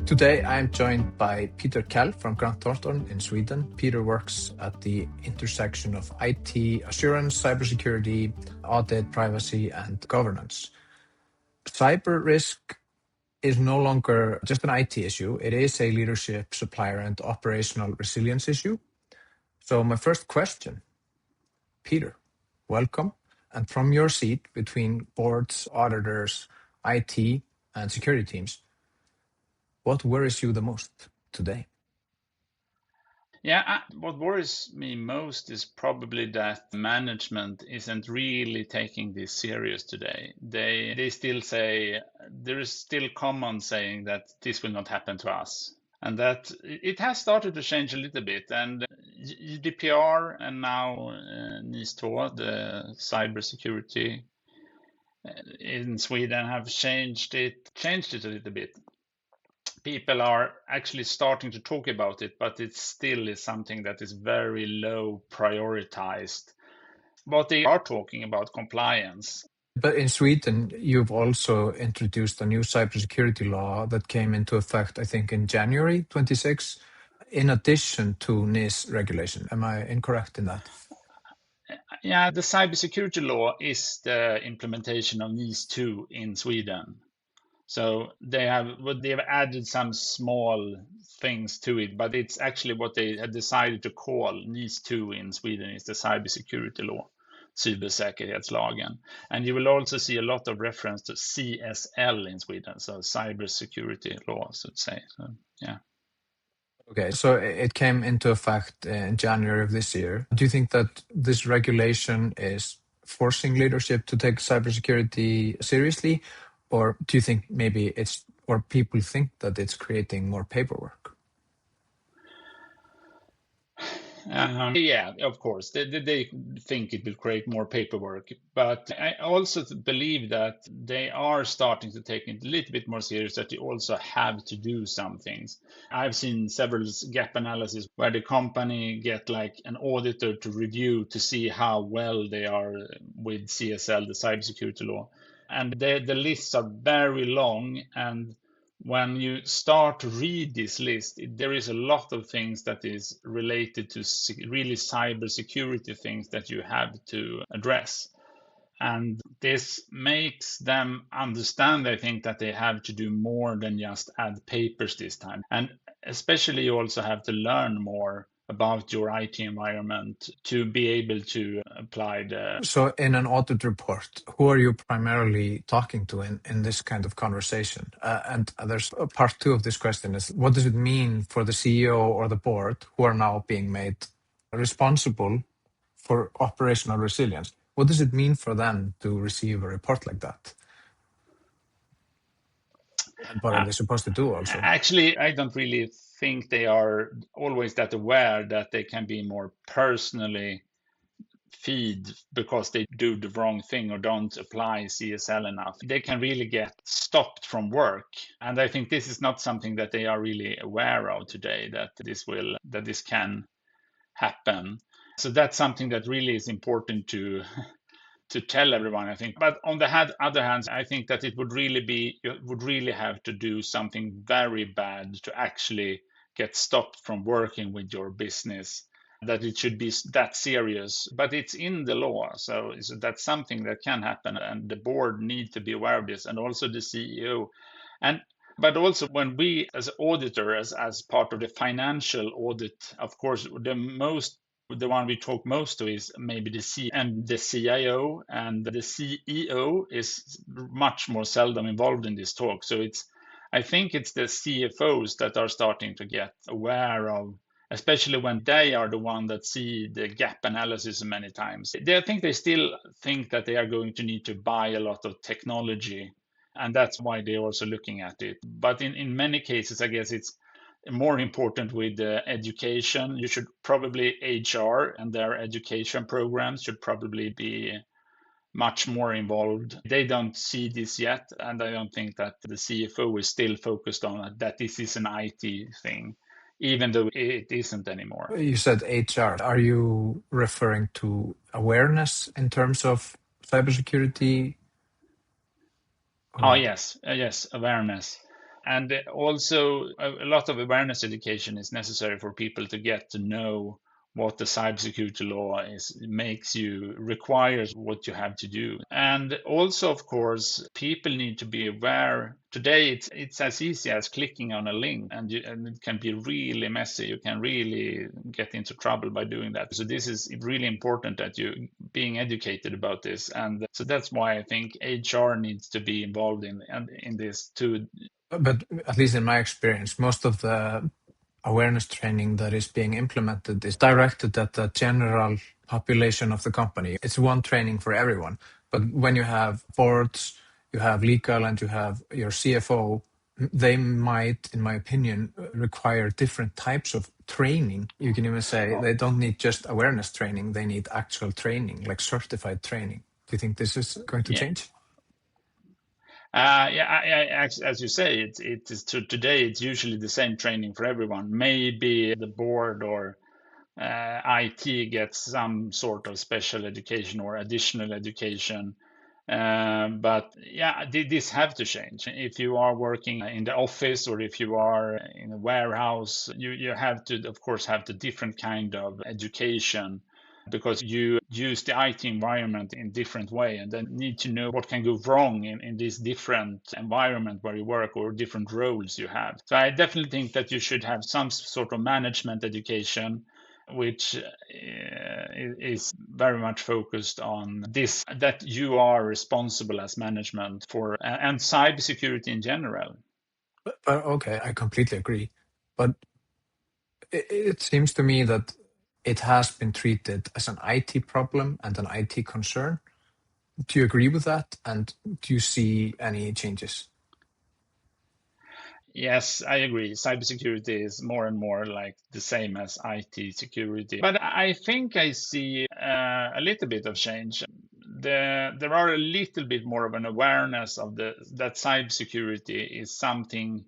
Today, I'm joined by Peter Käll from Thornton in Sweden. Peter works at the intersection of IT assurance, cybersecurity, audit, privacy, and governance. Cyber risk is no longer just an IT issue. It is a leadership, supplier, and operational resilience issue. So my first question, Peter, welcome. And from your seat between boards, auditors, IT, and security teams, what worries you the most today? Yeah, what worries me most is probably that management isn't really taking this serious today. They still say, there is still common saying that this will not happen to us. And that it has started to change a little bit. And GDPR and now NIS2, the cybersecurity in Sweden, have changed it a little bit. People are actually starting to talk about it, but it still is something that is very low prioritized. But they are talking about compliance. But in Sweden, you've also introduced a new cybersecurity law that came into effect, I think, in January 26, in addition to NIS regulation. Am I incorrect in that? Yeah, the cybersecurity law is the implementation of NIS2 in Sweden. So they've added some small things to it, but it's actually what they had decided to call NIS2 in Sweden is the cybersecurity law, Cybersäkerhetslagen. And you will also see a lot of reference to CSL in Sweden, so cybersecurity law, so to say. So, yeah. Okay, so it came into effect in January of this year. Do you think that this regulation is forcing leadership to take cybersecurity seriously? Or do you think maybe people think that it's creating more paperwork? Yeah, of course. They think it will create more paperwork. But I also believe that they are starting to take it a little bit more serious, that you also have to do some things. I've seen several gap analyses where the company get like an auditor to review to see how well they are with CSL, the cybersecurity law. And the lists are very long, and when you start to read this list, there is a lot of things that is related to really cybersecurity things that you have to address. And this makes them understand, I think, that they have to do more than just add papers this time. And especially you also have to learn more about your IT environment to be able to apply the... So in an audit report, who are you primarily talking to in this kind of conversation? And there's a part two of this question is, what does it mean for the CEO or the board who are now being made responsible for operational resilience? What does it mean for them to receive a report like that? And what are they supposed to do also? Actually, I don't really think they are always that aware that they can be more personally feed because they do the wrong thing or don't apply CSL enough. They can really get stopped from work. And I think this is not something that they are really aware of today, that this can happen. So that's something that really is important to tell everyone, I think. But on the other hand, I think that you would really have to do something very bad to actually get stopped from working with your business, that it should be that serious. But it's in the law, so that's something that can happen, and the board need to be aware of this, and also the CEO. But also when we as auditors, as part of the financial audit, of course, the one we talk most to is maybe the CIO, and the CEO is much more seldom involved in this talk. So I think it's the CFOs that are starting to get aware of, especially when they are the one that see the gap analysis many times. I think they still think that they are going to need to buy a lot of technology, and that's why they're also looking at it. But in many cases, I guess it's more important with education. You should probably HR and their education programs should probably be much more involved. They don't see this yet, and I don't think that the CFO is still focused on that this is an IT thing, even though it isn't anymore. You said HR. Are you referring to awareness in terms of cybersecurity? Oh, yes, awareness. And also a lot of awareness education is necessary for people to get to know what the cybersecurity law requires what you have to do. And also, of course, people need to be aware. Today, it's as easy as clicking on a link, and it can be really messy. You can really get into trouble by doing that. So this is really important that you being educated about this. And so that's why I think HR needs to be involved in this too. But at least in my experience, most of the awareness training that is being implemented is directed at the general population of the company. It's one training for everyone. But when you have boards, you have legal, and you have your CFO, they might, in my opinion, require different types of training. You can even say they don't need just awareness training, they need actual training, like certified training. Do you think this is going to change? As you say, it is today. It's usually the same training for everyone. Maybe the board or IT gets some sort of special education or additional education. But yeah, this have to change. If you are working in the office or if you are in a warehouse, you have to, of course, have the different kind of education, because you use the IT environment in different way and then need to know what can go wrong in this different environment where you work or different roles you have. So I definitely think that you should have some sort of management education, which is very much focused on this, that you are responsible as management for, and cybersecurity in general. Okay, I completely agree. But it seems to me that it has been treated as an IT problem and an IT concern. Do you agree with that? And do you see any changes? Yes, I agree. Cybersecurity is more and more like the same as IT security. But I think I see a little bit of change. There are a little bit more of an awareness of that cybersecurity is something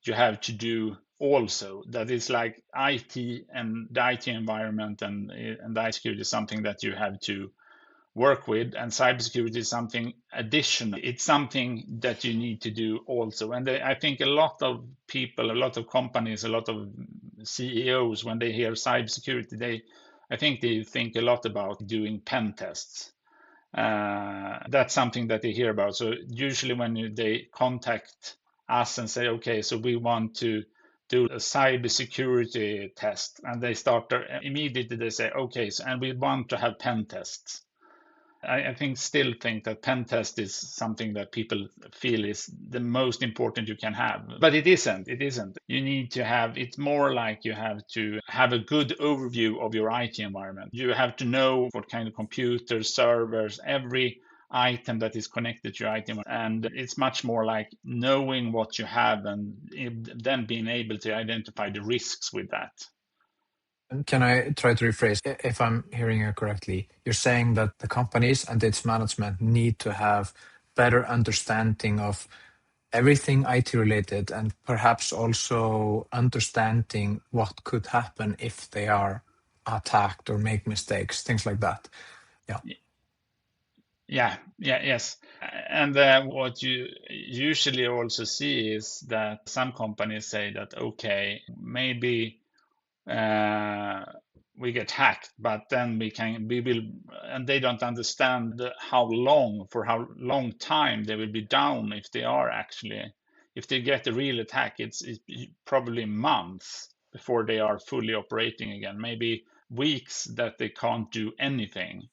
you have to do also. That is like IT and the IT environment and the IT security is something that you have to work with, and cybersecurity is something additional. It's something that you need to do also. And I think a lot of people, a lot of companies, a lot of CEOs, when they hear cybersecurity, I think they think a lot about doing pen tests. That's something that they hear about. So usually when they contact us and say, okay, so we want to do a cybersecurity test, and they start immediately, they say, okay, so, and we want to have pen tests. I still think that pen test is something that people feel is the most important you can have, but it isn't. It isn't. You need to have. It's more like you have to have a good overview of your IT environment. You have to know what kind of computers, servers, every item that is connected to your IT environment, and it's much more like knowing what you have and then being able to identify the risks with that. Can I try to rephrase? If I'm hearing you correctly, you're saying that the companies and its management need to have better understanding of everything IT related, and perhaps also understanding what could happen if they are attacked or make mistakes, things like that. Yes. And what you usually also see is that some companies say that, okay, maybe we get hacked, but then we will, and they don't understand for how long time they will be down if they get a real attack. It's probably months before they are fully operating again, maybe weeks that they can't do anything.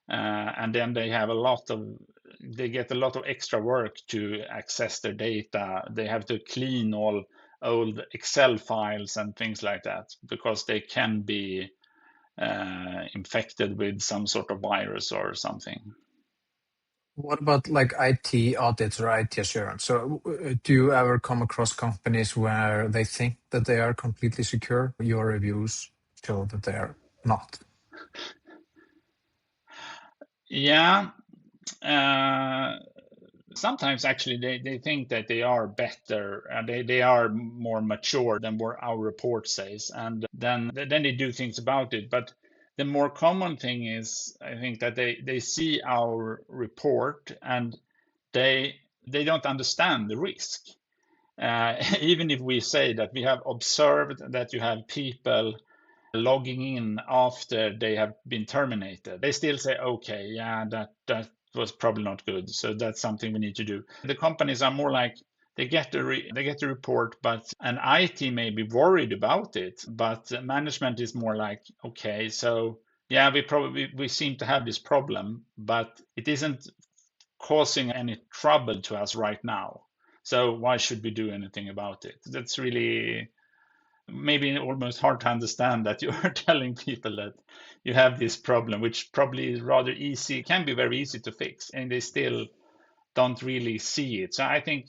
And then they get a lot of extra work to access their data. They have to clean all old Excel files and things like that, because they can be infected with some sort of virus or something. What about like IT audits or IT assurance? So do you ever come across companies where they think that they are completely secure? Your reviews show that they are not. Yeah. Sometimes actually they think that they are better and they are more mature than what our report says, and then they do things about it. But the more common thing is, I think, that they see our report and they don't understand the risk. even if we say that we have observed that you have people logging in after they have been terminated, they still say, okay, yeah, that was probably not good. So that's something we need to do. The companies are more like, they get the report, but an IT may be worried about it, but management is more like, okay, so yeah, we seem to have this problem, but it isn't causing any trouble to us right now. So why should we do anything about it? That's really maybe almost hard to understand, that you are telling people that you have this problem, which probably is rather easy, can be very easy to fix, and they still don't really see it. So I think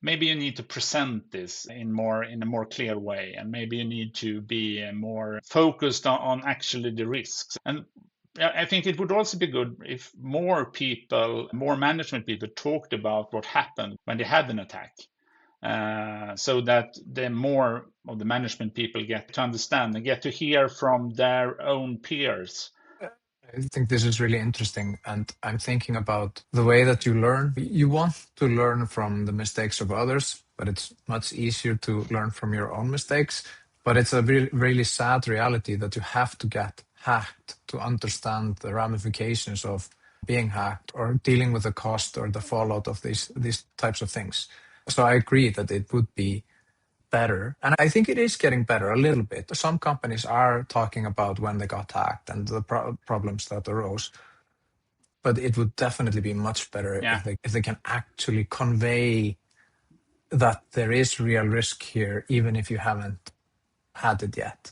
maybe you need to present this in a more clear way, and maybe you need to be more focused on actually the risks. And I think it would also be good if more management people talked about what happened when they had an attack. So that the more of the management people get to understand and get to hear from their own peers. I think this is really interesting, and I'm thinking about the way that you learn. You want to learn from the mistakes of others, but it's much easier to learn from your own mistakes. But it's a really sad reality that you have to get hacked to understand the ramifications of being hacked or dealing with the cost or the fallout of these types of things. So I agree that it would be better. And I think it is getting better a little bit. Some companies are talking about when they got hacked and the problems that arose. But it would definitely be much better if they can actually convey that there is real risk here, even if you haven't had it yet.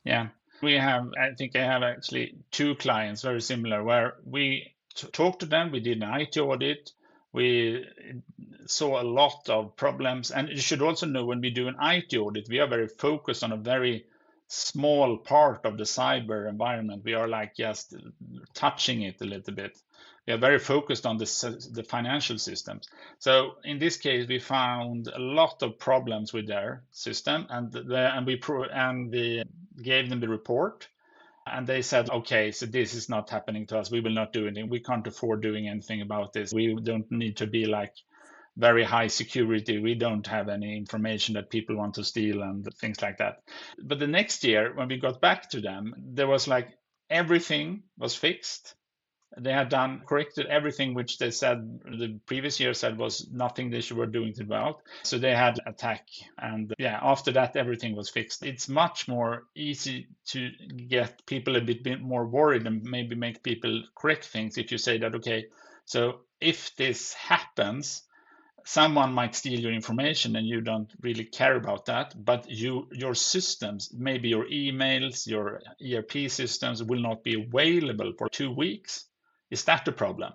Yeah, I think I have actually two clients very similar, where we talked to them, we did an IT audit, we saw a lot of problems. And you should also know, when we do an IT audit, we are very focused on a very small part of the cyber environment. We are like just touching it a little bit. We are very focused on the financial systems. So in this case, we found a lot of problems with their system, and we gave them the report. And they said, okay, so this is not happening to us. We will not do anything. We can't afford doing anything about this. We don't need to be like very high security. We don't have any information that people want to steal and things like that. But the next year, when we got back to them, there was like everything was fixed. They had corrected everything which they said the previous year said was nothing they were doing about. So they had attack, and after that everything was fixed. It's much more easy to get people a bit more worried and maybe make people correct things if you say that, okay, so if this happens, someone might steal your information and you don't really care about that, but your systems, maybe your emails, your ERP systems will not be available for 2 weeks. Is that the problem?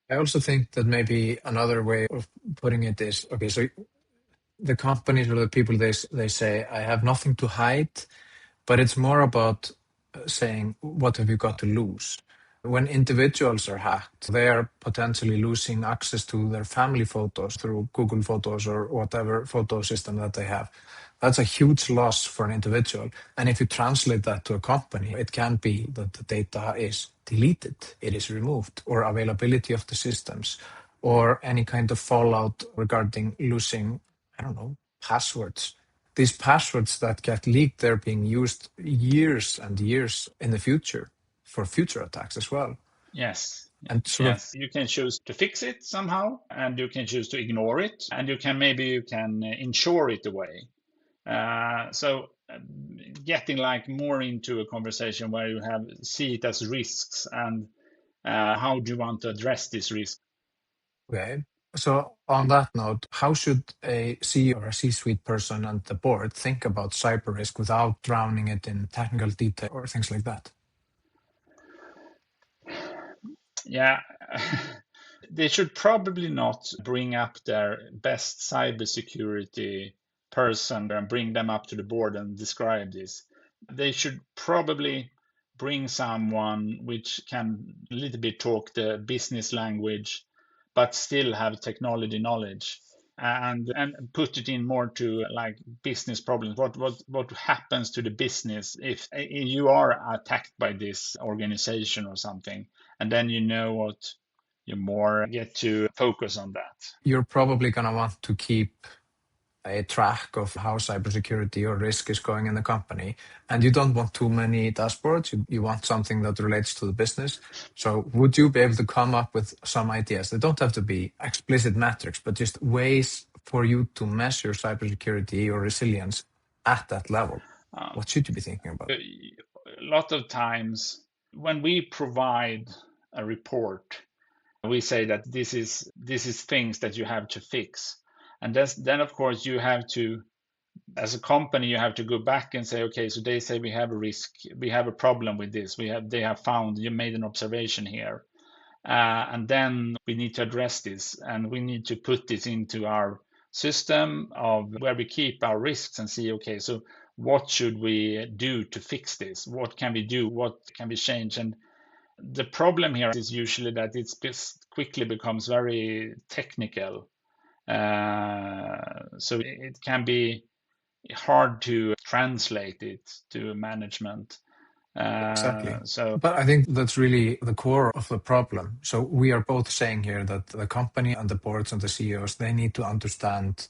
I also think that maybe another way of putting it is, okay, so the companies or the people, they say, I have nothing to hide, but it's more about saying, what have you got to lose? When individuals are hacked, they are potentially losing access to their family photos through Google Photos or whatever photo system that they have. That's a huge loss for an individual. And if you translate that to a company, it can be that the data is deleted, it is removed, or availability of the systems, or any kind of fallout regarding losing, I don't know, passwords. These passwords that get leaked, they're being used years and years in the future for future attacks as well. Yes. And yes, you can choose to fix it somehow, and you can choose to ignore it, and you can insure it away. So getting like more into a conversation where you see it as risks, and how do you want to address this risk? Okay. So on that note, how should a CEO or a C-suite person and the board think about cyber risk without drowning it in technical detail or things like that? Yeah, they should probably not bring up their best cybersecurity person and bring them up to the board and describe this. They should probably bring someone which can a little bit talk the business language, but still have technology knowledge, and put it in more to like business problems. What happens to the business if you are attacked by this organization or something, and then you know you more get to focus on that. You're probably going to want to keep a track of how cybersecurity or risk is going in the company. And you don't want too many dashboards. You want something that relates to the business. So would you be able to come up with some ideas? They don't have to be explicit metrics, but just ways for you to measure cybersecurity or resilience at that level. What should you be thinking about? A lot of times when we provide a report, we say that this is things that you have to fix. And then of course you have to, as a company, you have to go back and say, okay, so they say we have a risk, we have a problem with this, they have found, you made an observation here, and then we need to address this, and we need to put this into our system of where we keep our risks and see, okay, so what should we do to fix this? What can we do? What can we change? And the problem here is usually that it quickly becomes very technical. So it can be hard to translate it to management. Exactly. So, but I think that's really the core of the problem. So we are both saying here that the company and the boards and the CEOs, they need to understand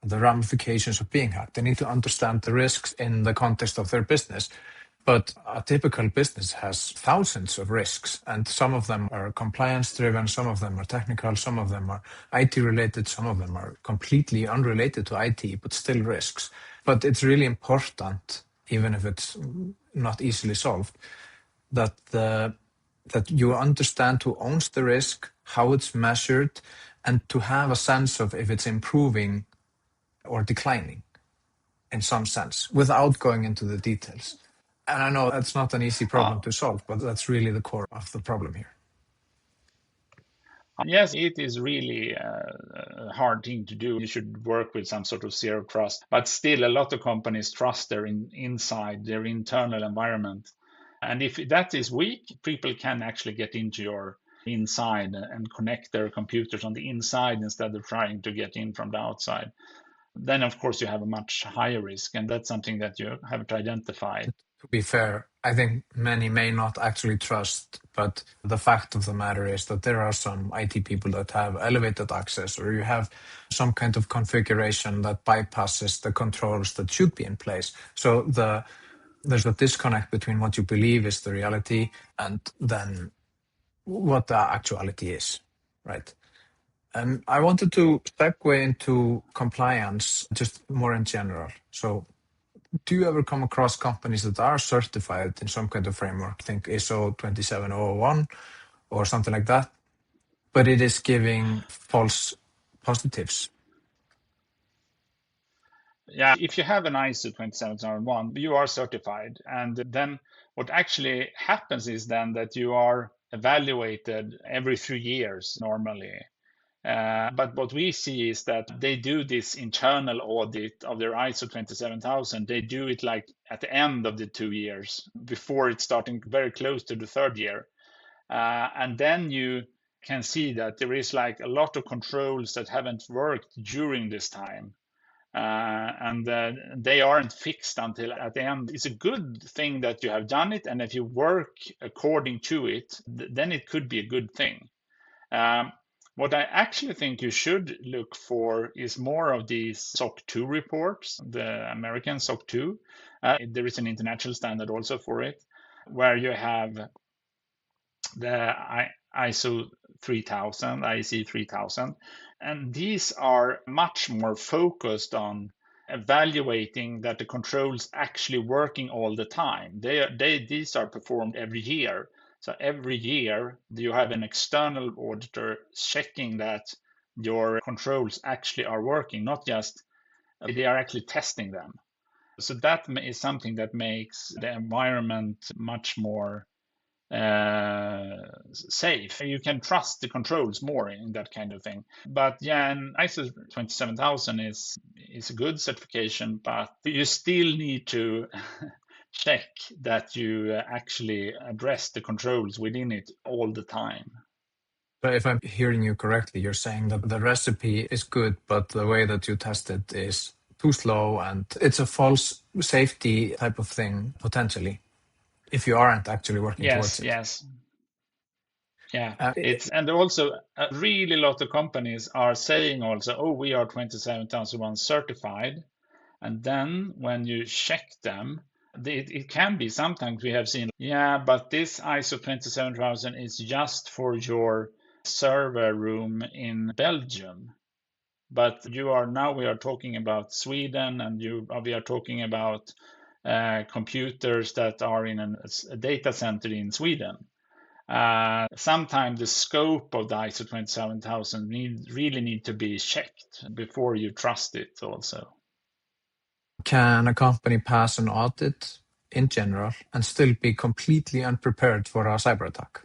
the ramifications of being hacked. They need to understand the risks in the context of their business. But a typical business has thousands of risks, and some of them are compliance driven, some of them are technical, some of them are IT related, some of them are completely unrelated to IT, but still risks. But it's really important, even if it's not easily solved, that you understand who owns the risk, how it's measured, and to have a sense of if it's improving or declining in some sense, without going into the details. And I know that's not an easy problem to solve, but that's really the core of the problem here. Yes, it is really a hard thing to do. You should work with some sort of zero trust, but still a lot of companies trust their inside, their internal environment. And if that is weak, people can actually get into your inside and connect their computers on the inside instead of trying to get in from the outside. Then, of course, you have a much higher risk, and that's something that you have to identify. To be fair, I think many may not actually trust, but the fact of the matter is that there are some IT people that have elevated access, or you have some kind of configuration that bypasses the controls that should be in place. So there's a disconnect between what you believe is the reality and then what the actuality is, right? And I wanted to segue into compliance just more in general. So do you ever come across companies that are certified in some kind of framework, think ISO 27001 or something like that, but it is giving false positives? Yeah, if you have an ISO 27001, you are certified. And then what actually happens is then that you are evaluated every 3 years normally. But what we see is that they do this internal audit of their ISO 27000. They do it like at the end of the 2 years before it's starting very close to the third year. And then you can see that there is like a lot of controls that haven't worked during this time. And they aren't fixed until at the end. It's a good thing that you have done it, and if you work according to it, then it could be a good thing. What I actually think you should look for is more of these SOC 2 reports, the American SOC 2. There is an international standard also for it, where you have the ISO 3000, IEC 3000, and these are much more focused on evaluating that the controls actually working all the time. These are performed every year. So every year you have an external auditor checking that your controls actually are working, not just they are actually testing them. So that is something that makes the environment much more safe. You can trust the controls more in that kind of thing. But yeah, and ISO 27000 is a good certification, but you still need to check that you actually address the controls within it all the time. But if I'm hearing you correctly, you're saying that the recipe is good, but the way that you test it is too slow, and it's a false safety type of thing, potentially, if you aren't actually working towards it. Yes. Yeah, and also a really lot of companies are saying also, oh, we are 27001 certified. And then when you check them, it can be sometimes we have seen, yeah, but this ISO 27000 is just for your server room in Belgium. But we are talking about Sweden, and we are talking about computers that are in a data center in Sweden. Sometimes the scope of the ISO 27000 really need to be checked before you trust it also. Can a company pass an audit in general and still be completely unprepared for a cyber attack?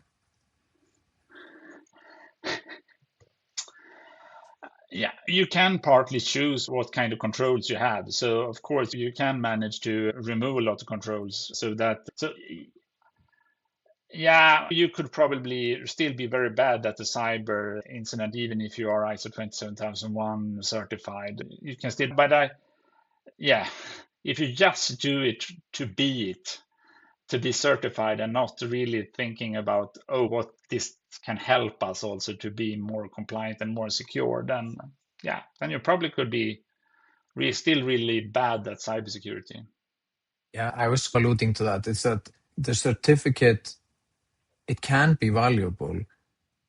Yeah, you can partly choose what kind of controls you have. So of course you can manage to remove a lot of controls yeah, you could probably still be very bad at the cyber incident, even if you are ISO 27001 certified. You can still, yeah, if you just do it to be certified and not really thinking about, oh, what this can help us also to be more compliant and more secure, then you probably could be still really bad at cybersecurity. Yeah, I was alluding to that. It's that the certificate, it can be valuable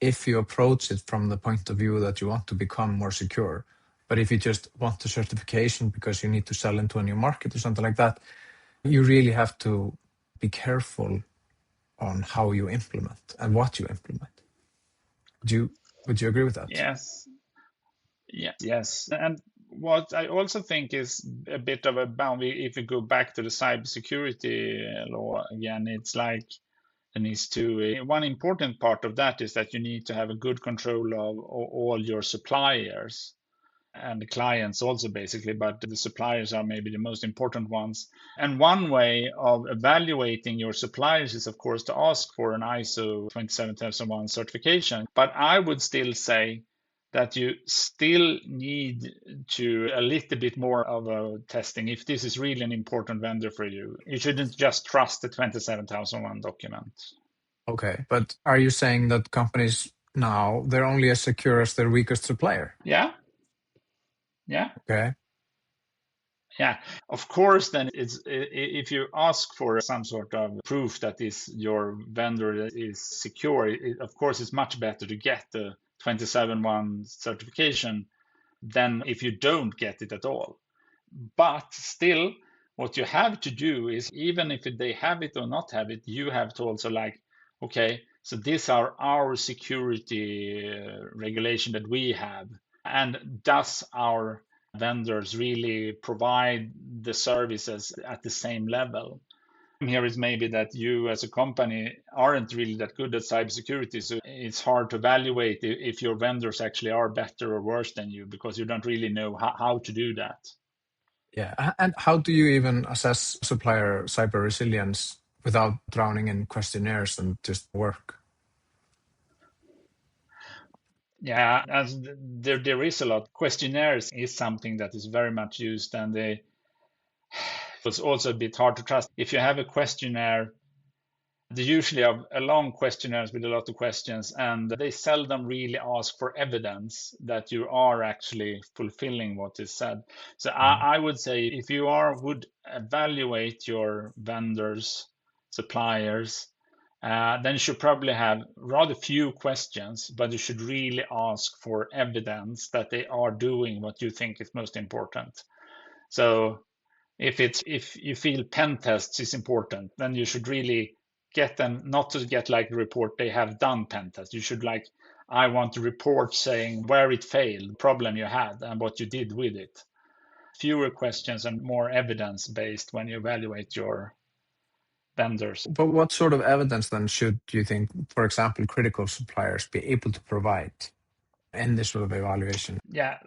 if you approach it from the point of view that you want to become more secure. But if you just want the certification because you need to sell into a new market or something like that, you really have to be careful on how you implement and what you implement. Would you agree with that? Yes. And what I also think is a bit of a boundary, if you go back to the cybersecurity law again, it's like there needs to, one important part of that is that you need to have a good control of all your suppliers and the clients also basically, but the suppliers are maybe the most important ones. And one way of evaluating your suppliers is of course to ask for an ISO 27001 certification. But I would still say that you still need to a little bit more of a testing if this is really an important vendor for you. You shouldn't just trust the 27001 document. Okay, but are you saying that companies now, they're only as secure as their weakest supplier? Yeah. Okay. Yeah, of course, then if you ask for some sort of proof that your vendor is secure, of course, it's much better to get the 27001 certification than if you don't get it at all. But still, what you have to do is, even if they have it or not have it, you have to also okay, so these are our security regulation that we have, and does our vendors really provide the services at the same level? Here is maybe that you as a company aren't really that good at cybersecurity, so it's hard to evaluate if your vendors actually are better or worse than you because you don't really know how to do that. Yeah, and how do you even assess supplier cyber resilience without drowning in questionnaires and just work? Yeah, as there is a lot. Questionnaires is something that is very much used, and it's also a bit hard to trust. If you have a questionnaire, they usually have a long questionnaires with a lot of questions, and they seldom really ask for evidence that you are actually fulfilling what is said. So I would say if you would evaluate your vendors, suppliers, then you should probably have rather few questions, but you should really ask for evidence that they are doing what you think is most important. So if you feel pen tests is important, then you should really get them, not to get like a report they have done pen tests. You should I want a report saying where it failed, problem you had, and what you did with it. Fewer questions and more evidence based when you evaluate your vendors. But what sort of evidence then should you think, for example, critical suppliers be able to provide in this sort of evaluation? Yeah,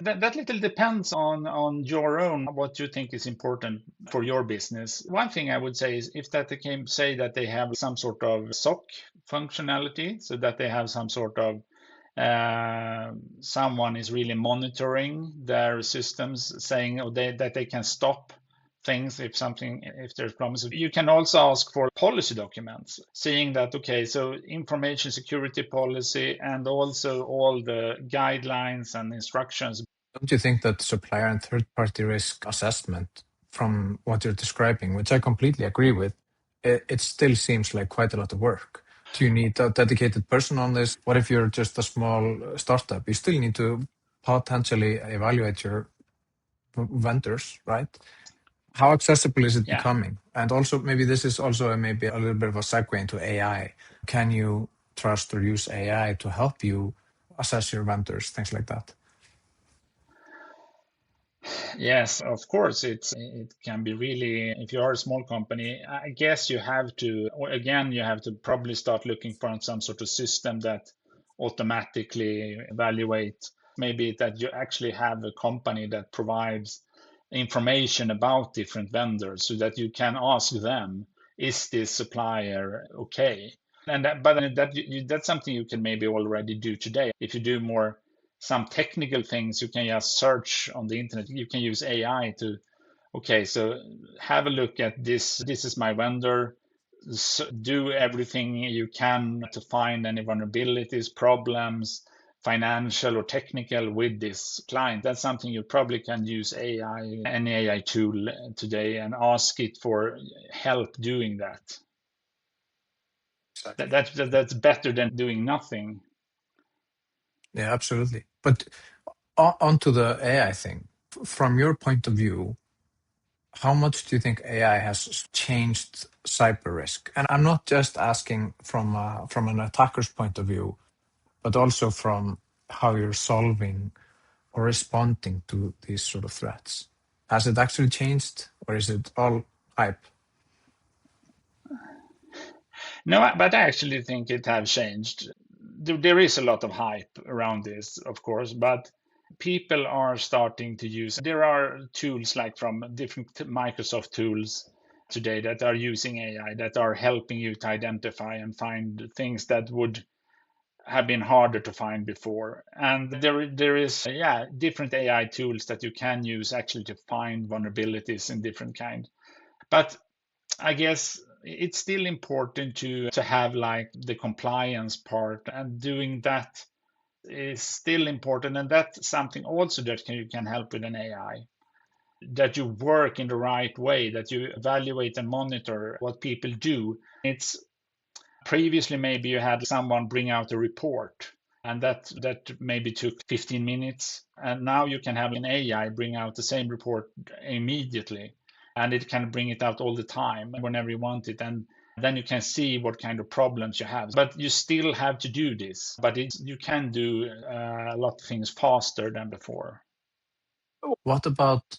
that little depends on your own, what you think is important for your business. One thing I would say is if that they can say that they have some sort of SOC functionality, so that they have some sort of someone is really monitoring their systems, saying that they can stop things if there's problems. You can also ask for policy documents, saying that, okay, so information security policy and also all the guidelines and instructions. Don't you think that supplier and third-party risk assessment, from what you're describing, which I completely agree with, it still seems like quite a lot of work? Do you need a dedicated person on this? What if you're just a small startup? You still need to potentially evaluate your vendors, right? How accessible is it becoming? And also, maybe this is also maybe a little bit of a segue into AI. Can you trust or use AI to help you assess your vendors, things like that? Yes, of course, it can be really, if you are a small company, I guess you have to probably start looking for some sort of system that automatically evaluate, maybe that you actually have a company that provides information about different vendors so that you can ask them, is this supplier okay? And that's something you can maybe already do today. If you do some technical things, you can just search on the internet. You can use AI to, okay, so have a look at this. This is my vendor. So do everything you can to find any vulnerabilities, problems, financial or technical with this client. That's something you probably can use any AI tool today, and ask it for help doing that. Exactly. That's better than doing nothing. Yeah, absolutely. But onto the AI thing, from your point of view, how much do you think AI has changed cyber risk? And I'm not just asking from an attacker's point of view, but also from how you're solving or responding to these sort of threats. Has it actually changed, or is it all hype? No, but I actually think it have changed. There is a lot of hype around this, of course, but people are starting to use. There are tools like from different Microsoft tools today that are using AI that are helping you to identify and find things that would have been harder to find before. And there is different AI tools that you can use actually to find vulnerabilities in different kind. But I guess it's still important to have like the compliance part, and doing that is still important. And that's something also that you can help with an AI, that you work in the right way, that you evaluate and monitor what people do. It's previously maybe you had someone bring out a report, and that maybe took 15 minutes, and now you can have an AI bring out the same report immediately, and it can bring it out all the time whenever you want it, and then you can see what kind of problems you have. But you still have to do this, but you can do a lot of things faster than before. What about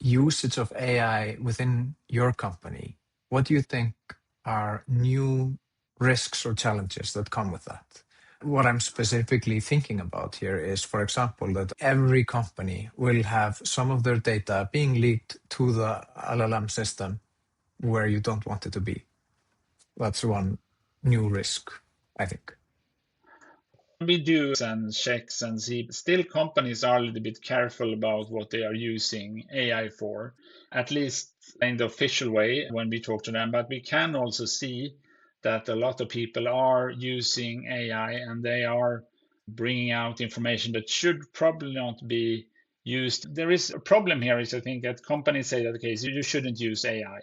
usage of AI within your company? What do you think are new risks or challenges that come with that? What I'm specifically thinking about here is, for example, that every company will have some of their data being leaked to the LLM system where you don't want it to be. That's one new risk, I think. We do and checks and see. Still, companies are a little bit careful about what they are using AI for, at least in the official way when we talk to them. But we can also see that a lot of people are using AI, and they are bringing out information that should probably not be used. There is a problem here is, I think, that companies say that, okay, so you shouldn't use AI.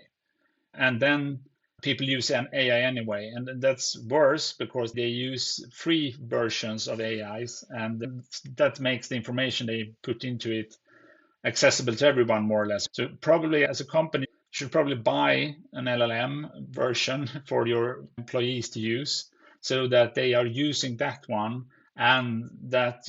And then people use an AI anyway, and that's worse because they use free versions of AIs, and that makes the information they put into it accessible to everyone, more or less. So probably as a company, you should probably buy an LLM version for your employees to use, so that they are using that one, and that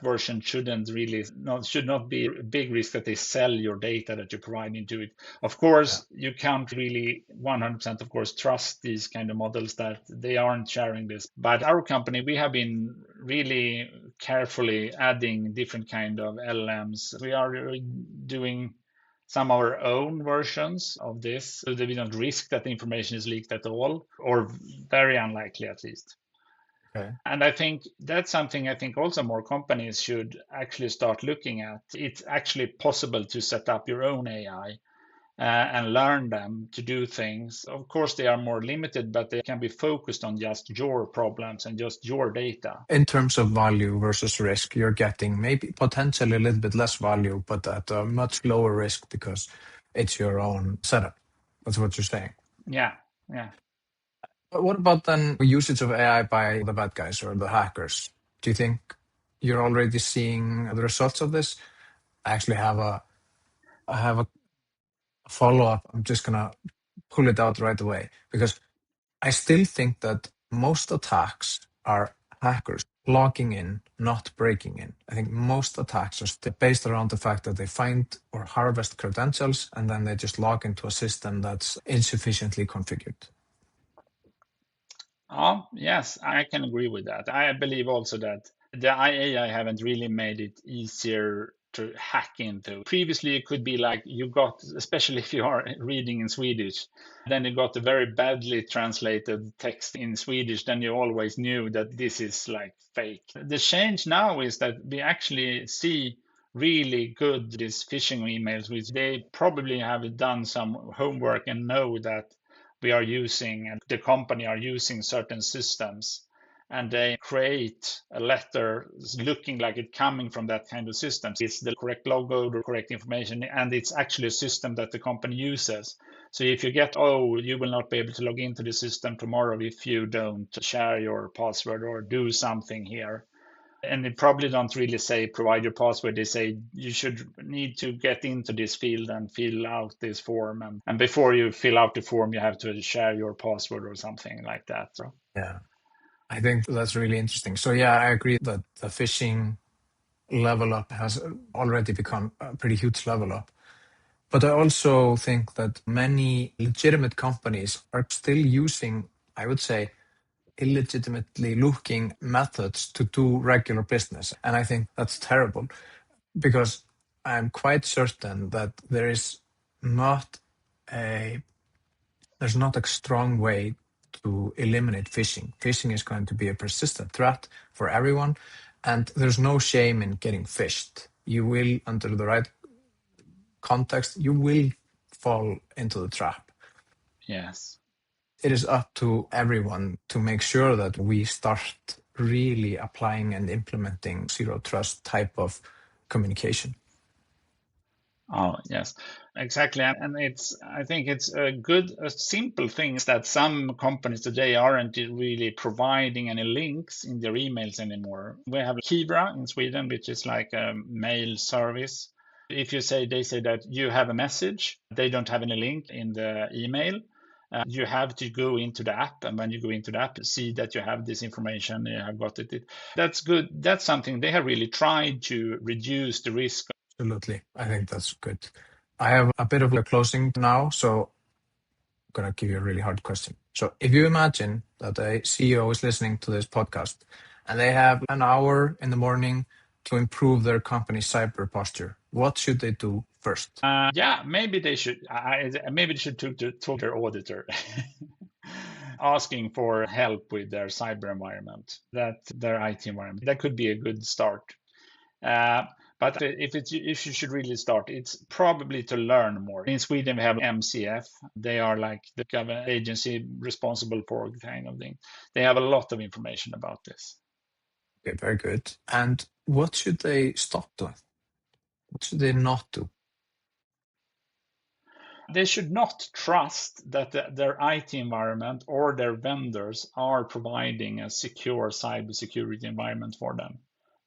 version should not be a big risk that they sell your data that you provide into it. Of course, you can't really 100% of course trust these kind of models that they aren't sharing this. But our company, we have been really carefully adding different kind of LLMs. We are doing some of our own versions of this, so that we don't risk that the information is leaked at all, or very unlikely at least. Okay. And I think that's something I think also more companies should actually start looking at. It's actually possible to set up your own AI and learn them to do things. Of course, they are more limited, but they can be focused on just your problems and just your data. In terms of value versus risk, you're getting maybe potentially a little bit less value, but at a much lower risk because it's your own setup. That's what you're saying. Yeah. But what about then usage of AI by the bad guys or the hackers? Do you think you're already seeing the results of this? I actually have a follow-up. I'm just gonna pull it out right away because I still think that most attacks are hackers logging in, not breaking in. I think most attacks are still based around the fact that they find or harvest credentials and then they just log into a system that's insufficiently configured. Oh, yes, I can agree with that. I believe also that the AI haven't really made it easier to hack into. Previously, it could be like you got, especially if you are reading in Swedish, then you got a very badly translated text in Swedish, then you always knew that this is like fake. The change now is that we actually see really good these phishing emails, which they probably have done some homework and know that we are using and the company are using certain systems, and they create a letter looking like it coming from that kind of system. It's the correct logo, the correct information, and it's actually a system that the company uses. So if you get, oh, you will not be able to log into the system tomorrow if you don't share your password or do something here. And they probably don't really say provide your password. They say you should need to get into this field and fill out this form. And before you fill out the form, you have to share your password or something like that. So. Yeah, I think that's really interesting. So yeah, I agree that the phishing level up has already become a pretty huge level up. But I also think that many legitimate companies are still using, I would say, illegitimately looking methods to do regular business. And I think that's terrible because I'm quite certain that there's not a strong way to eliminate phishing. Phishing is going to be a persistent threat for everyone, and there's no shame in getting phished. You will, under the right context, you will fall into the trap. Yes. It is up to everyone to make sure that we start really applying and implementing zero trust type of communication. Oh, yes, exactly. And I think it's a simple thing is that some companies today aren't really providing any links in their emails anymore. We have Kivra in Sweden, which is like a mail service. If they say that you have a message, they don't have any link in the email. You have to go into the app, and when you go into the app, see that you have this information, you have got it. That's good. That's something they have really tried to reduce the risk. Absolutely. I think that's good. I have a bit of a closing now, so I'm going to give you a really hard question. So if you imagine that a CEO is listening to this podcast and they have an hour in the morning to improve their company's cyber posture, what should they do first? Maybe they should. Maybe they should talk to their auditor, asking for help with their cyber environment, their IT environment. That could be a good start. But if you should really start, it's probably to learn more. In Sweden, we have MCF. They are like the government agency responsible for the kind of thing. They have a lot of information about this. Okay, very good. And what should they stop doing? What should they not do? They should not trust that their IT environment or their vendors are providing a secure cybersecurity environment for them.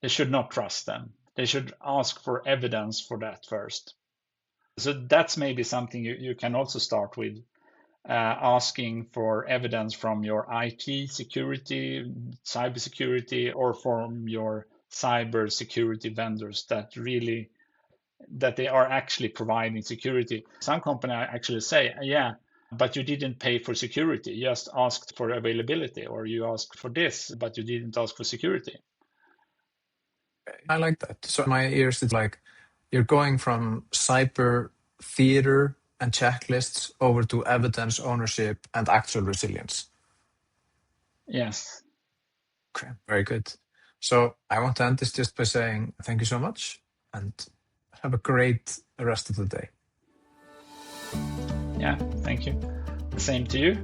They should not trust them. They should ask for evidence for that first. So that's maybe something you can also start with, asking for evidence from your IT security, cybersecurity, or from your cybersecurity vendors that they are actually providing security. Some companies actually say, yeah, but you didn't pay for security. You just asked for availability, or you asked for this, but you didn't ask for security. I like that. So in my ears, it's like you're going from cyber theater and checklists over to evidence, ownership, and actual resilience. Yes. Okay, very good. So I want to end this just by saying thank you so much and have a great rest of the day. Yeah, thank you. The same to you.